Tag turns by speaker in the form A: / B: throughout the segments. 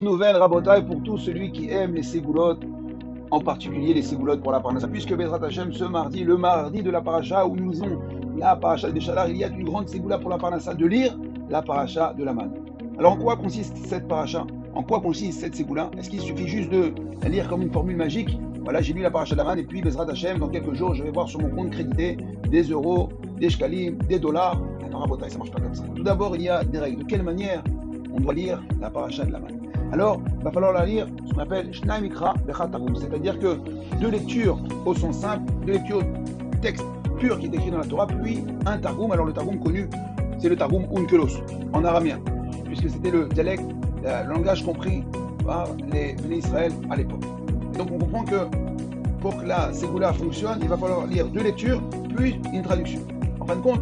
A: Nouvelle rabotaille pour tout celui qui aime les ségoulottes, en particulier les ségoulottes pour la parnassa. Puisque Bezrat Hashem, ce mardi, le mardi de la paracha où nous lisons la paracha de Béchalar, il y a une grande ségoula pour la parnassa de lire la paracha de la manne. Alors en quoi consiste cette paracha? En quoi consiste cette ségoula? Est-ce qu'il suffit juste de la lire comme une formule magique? Voilà, j'ai lu la paracha de la manne et puis Bezrat Hashem, dans quelques jours, je vais voir sur mon compte crédité des euros, des shkalim, des dollars. Non, rabotaille, ça marche pas comme ça. Tout d'abord, il y a des règles. De quelle manière on doit lire la paracha de la manne? Alors, il va falloir la lire ce qu'on appelle Shnai Mikra Bechat Targum, c'est-à-dire que deux lectures au sens simple, deux lectures texte pur qui est écrit dans la Torah, puis un Targum. Alors le Targum connu, c'est le Targum Unkelos, en araméen, puisque c'était le dialecte, le langage compris par les Béné Israël à l'époque. Donc on comprend que pour que la Ségoula fonctionne, il va falloir lire deux lectures, puis une traduction. En fin de compte,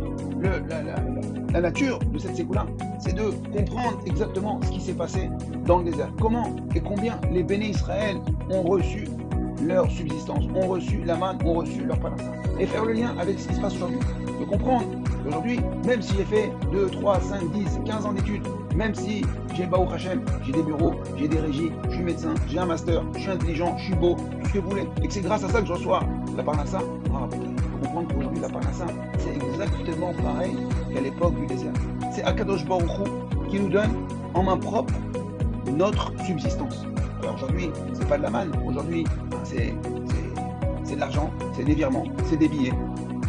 A: la nature de cette Ségoula, c'est de comprendre exactement ce qui s'est passé dans le désert. Comment et combien les Béné Israël ont reçu leur subsistance, ont reçu la manne, ont reçu leur parnassa. Et faire le lien avec ce qui se passe aujourd'hui. De comprendre qu'aujourd'hui, même si j'ai fait 2, 3, 5, 10, 15 ans d'études, même si j'ai Baruch Hashem, j'ai des bureaux, j'ai des régies, je suis médecin, j'ai un master, je suis intelligent, je suis beau, tout ce que vous voulez, et que c'est grâce à ça que je reçois la parnassa, il faut comprendre qu'aujourd'hui la parnassa, c'est exactement pareil qu'à l'époque du désert. C'est Akadosh Baruch Hu qui nous donne en main propre notre subsistance. Alors aujourd'hui, c'est pas de la manne, aujourd'hui, c'est de l'argent, c'est des virements, c'est des billets.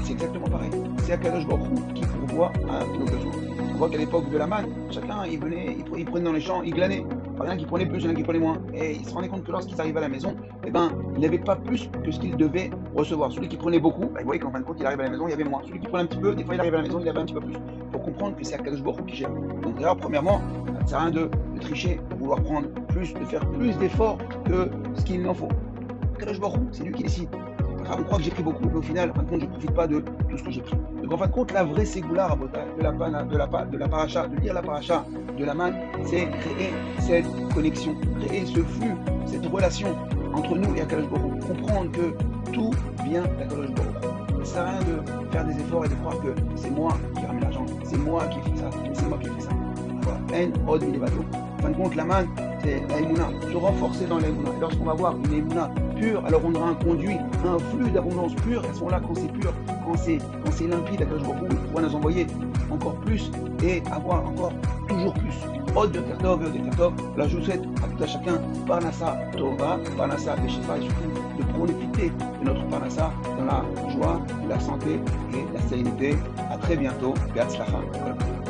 A: C'est exactement pareil. C'est Akadosh Baruch Hu qui pourvoit à nos besoins. On voit qu'à l'époque de la manne, chacun il prenait dans les champs, il glanait. Il y en a qui prenaient plus, il y en a qui prenaient moins. Et ils se rendaient compte que lorsqu'ils arrivaient à la maison, il n'avait pas plus que ce qu'il devait recevoir. Celui qui prenait beaucoup, il voyait qu'en fin de compte, il arrive à la maison, il y avait moins. Celui qui prenait un petit peu, des fois il arrive à la maison, il avait un petit peu plus. Pour comprendre que c'est Akadosh Baruch Hu qui gère. Donc d'ailleurs, premièrement, ça ne sert à rien de tricher, de vouloir prendre plus, de faire plus d'efforts que ce qu'il en faut. Akadosh Baruch Hu, c'est lui qui décide. On croit que j'ai pris beaucoup, mais au final, en fin de compte, je ne profite pas de tout ce que j'ai pris. Donc en fin de compte, la vraie ségoula de la paracha, de lire la paracha de la manne, c'est créer cette connexion, créer ce flux, cette relation entre nous et Akadosh Baruch Hu. Comprendre que tout vient d'Akadosh Baruch Hu. Il ne sert à rien de faire des efforts et de croire que c'est moi qui ramène l'argent, c'est moi qui fais ça, c'est moi qui fais ça. En od milevato. En fin de compte, la manne, c'est la émouna, se renforcer dans la émouna. Et lorsqu'on va avoir une émouna pure, alors on aura un conduit, un flux d'abondance pure. Et à ce moment-là, quand c'est pur, quand c'est limpide, Akadosh Baruch Hu pourra nous envoyer encore plus et avoir encore toujours plus. Od de Tertov, od de Tertov. Alors je vous souhaite à tout à chacun Parnassa Tova, Parnassa Beshefa, et surtout de profiter de notre Parnassa dans la joie, la santé et la sérénité. À très bientôt. Be'atzlacha.